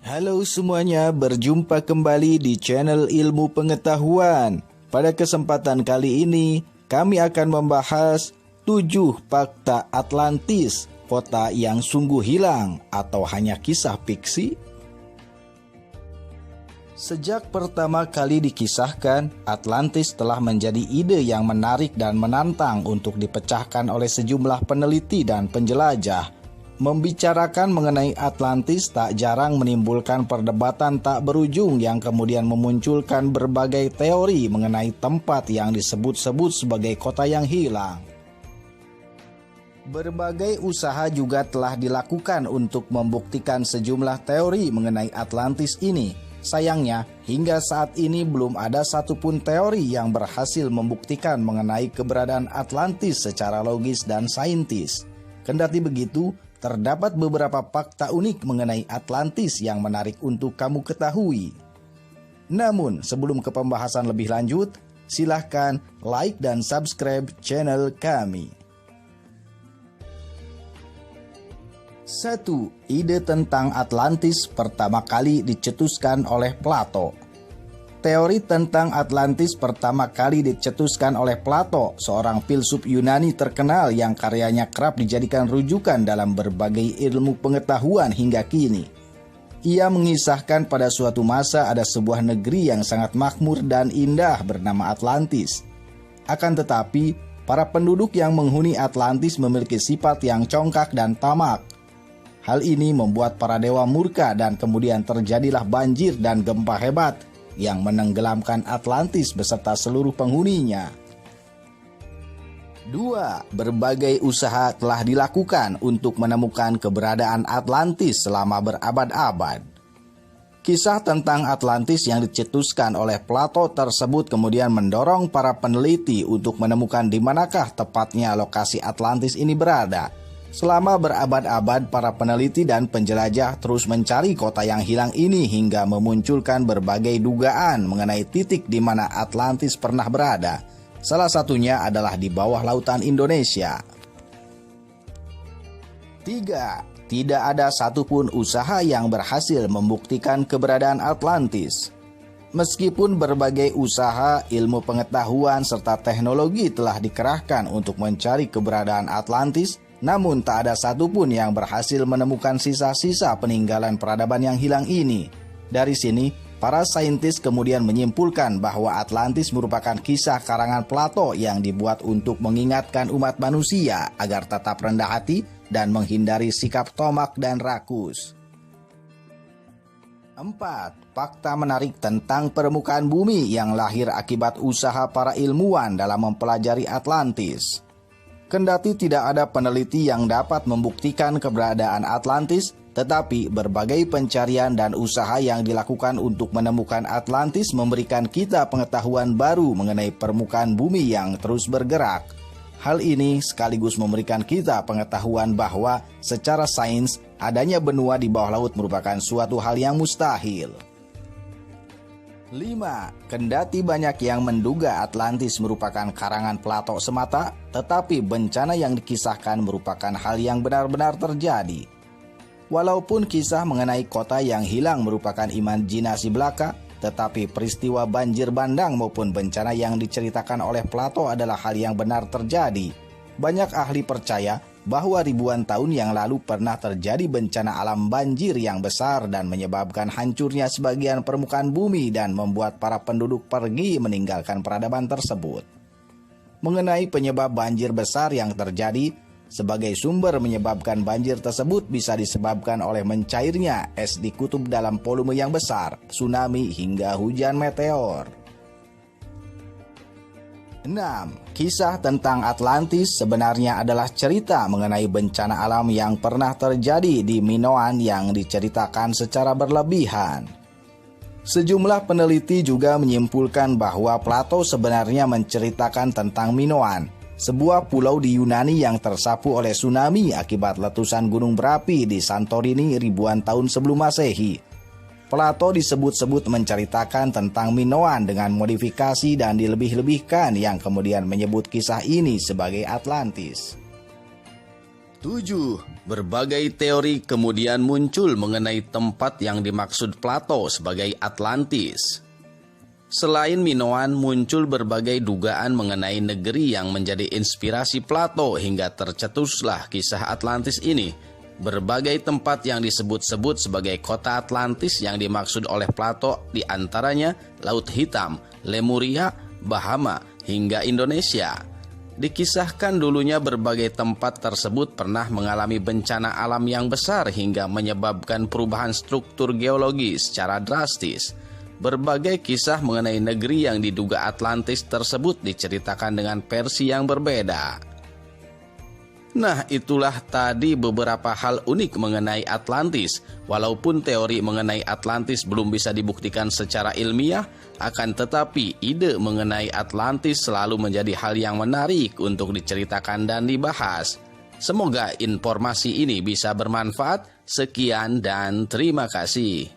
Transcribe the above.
Halo semuanya, berjumpa kembali di channel Ilmu Pengetahuan. Pada kesempatan kali ini, kami akan membahas 7 fakta Atlantis, kota yang sungguh hilang atau hanya kisah fiksi. Sejak pertama kali dikisahkan, Atlantis telah menjadi ide yang menarik dan menantang untuk dipecahkan oleh sejumlah peneliti dan penjelajah. Membicarakan mengenai Atlantis tak jarang menimbulkan perdebatan tak berujung yang kemudian memunculkan berbagai teori mengenai tempat yang disebut-sebut sebagai kota yang hilang. Berbagai usaha juga telah dilakukan untuk membuktikan sejumlah teori mengenai Atlantis ini. Sayangnya, hingga saat ini belum ada satupun teori yang berhasil membuktikan mengenai keberadaan Atlantis secara logis dan saintis. Kendati begitu, terdapat beberapa fakta unik mengenai Atlantis yang menarik untuk kamu ketahui. Namun, sebelum ke pembahasan lebih lanjut, silahkan like dan subscribe channel kami. 1. Ide tentang Atlantis pertama kali dicetuskan oleh Plato. Teori tentang Atlantis pertama kali dicetuskan oleh Plato, seorang filsuf Yunani terkenal yang karyanya kerap dijadikan rujukan dalam berbagai ilmu pengetahuan hingga kini. Ia mengisahkan pada suatu masa ada sebuah negeri yang sangat makmur dan indah bernama Atlantis. Akan tetapi, para penduduk yang menghuni Atlantis memiliki sifat yang congkak dan tamak. Hal ini membuat para dewa murka dan kemudian terjadilah banjir dan gempa hebat yang menenggelamkan Atlantis beserta seluruh penghuninya. 2. Berbagai usaha telah dilakukan untuk menemukan keberadaan Atlantis selama berabad-abad. Kisah tentang Atlantis yang dicetuskan oleh Plato tersebut kemudian mendorong para peneliti untuk menemukan di manakah tepatnya lokasi Atlantis ini berada. Selama berabad-abad, para peneliti dan penjelajah terus mencari kota yang hilang ini hingga memunculkan berbagai dugaan mengenai titik di mana Atlantis pernah berada. Salah satunya adalah di bawah lautan Indonesia. 3. Tidak ada satupun usaha yang berhasil membuktikan keberadaan Atlantis. Meskipun berbagai usaha, ilmu pengetahuan, serta teknologi telah dikerahkan untuk mencari keberadaan Atlantis, namun tak ada satupun yang berhasil menemukan sisa-sisa peninggalan peradaban yang hilang ini. Dari sini, para saintis kemudian menyimpulkan bahwa Atlantis merupakan kisah karangan Plato yang dibuat untuk mengingatkan umat manusia agar tetap rendah hati dan menghindari sikap tomak dan rakus. 4. Fakta menarik tentang permukaan bumi yang lahir akibat usaha para ilmuwan dalam mempelajari Atlantis. Kendati tidak ada peneliti yang dapat membuktikan keberadaan Atlantis, tetapi berbagai pencarian dan usaha yang dilakukan untuk menemukan Atlantis memberikan kita pengetahuan baru mengenai permukaan bumi yang terus bergerak. Hal ini sekaligus memberikan kita pengetahuan bahwa secara sains adanya benua di bawah laut merupakan suatu hal yang mustahil. 5. Kendati banyak yang menduga Atlantis merupakan karangan Plato semata, tetapi bencana yang dikisahkan merupakan hal yang benar-benar terjadi. Walaupun kisah mengenai kota yang hilang merupakan imajinasi belaka, tetapi peristiwa banjir bandang maupun bencana yang diceritakan oleh Plato adalah hal yang benar terjadi. Banyak ahli percaya bahwa ribuan tahun yang lalu pernah terjadi bencana alam banjir yang besar dan menyebabkan hancurnya sebagian permukaan bumi dan membuat para penduduk pergi meninggalkan peradaban tersebut. Mengenai penyebab banjir besar yang terjadi, sebagai sumber menyebabkan banjir tersebut bisa disebabkan oleh mencairnya es di kutub dalam volume yang besar, tsunami hingga hujan meteor. 6. Kisah tentang Atlantis sebenarnya adalah cerita mengenai bencana alam yang pernah terjadi di Minoan yang diceritakan secara berlebihan. Sejumlah peneliti juga menyimpulkan bahwa Plato sebenarnya menceritakan tentang Minoan, sebuah pulau di Yunani yang tersapu oleh tsunami akibat letusan gunung berapi di Santorini ribuan tahun sebelum Masehi. Plato disebut-sebut menceritakan tentang Minoan dengan modifikasi dan dilebih-lebihkan yang kemudian menyebut kisah ini sebagai Atlantis. 7. Berbagai teori kemudian muncul mengenai tempat yang dimaksud Plato sebagai Atlantis. Selain Minoan, muncul berbagai dugaan mengenai negeri yang menjadi inspirasi Plato hingga tercetuslah kisah Atlantis ini. Berbagai tempat yang disebut-sebut sebagai kota Atlantis yang dimaksud oleh Plato diantaranya Laut Hitam, Lemuria, Bahama, hingga Indonesia. Dikisahkan dulunya berbagai tempat tersebut pernah mengalami bencana alam yang besar hingga menyebabkan perubahan struktur geologi secara drastis. Berbagai kisah mengenai negeri yang diduga Atlantis tersebut diceritakan dengan versi yang berbeda. Nah, itulah tadi beberapa hal unik mengenai Atlantis. Walaupun teori mengenai Atlantis belum bisa dibuktikan secara ilmiah, akan tetapi ide mengenai Atlantis selalu menjadi hal yang menarik untuk diceritakan dan dibahas. Semoga informasi ini bisa bermanfaat. Sekian dan terima kasih.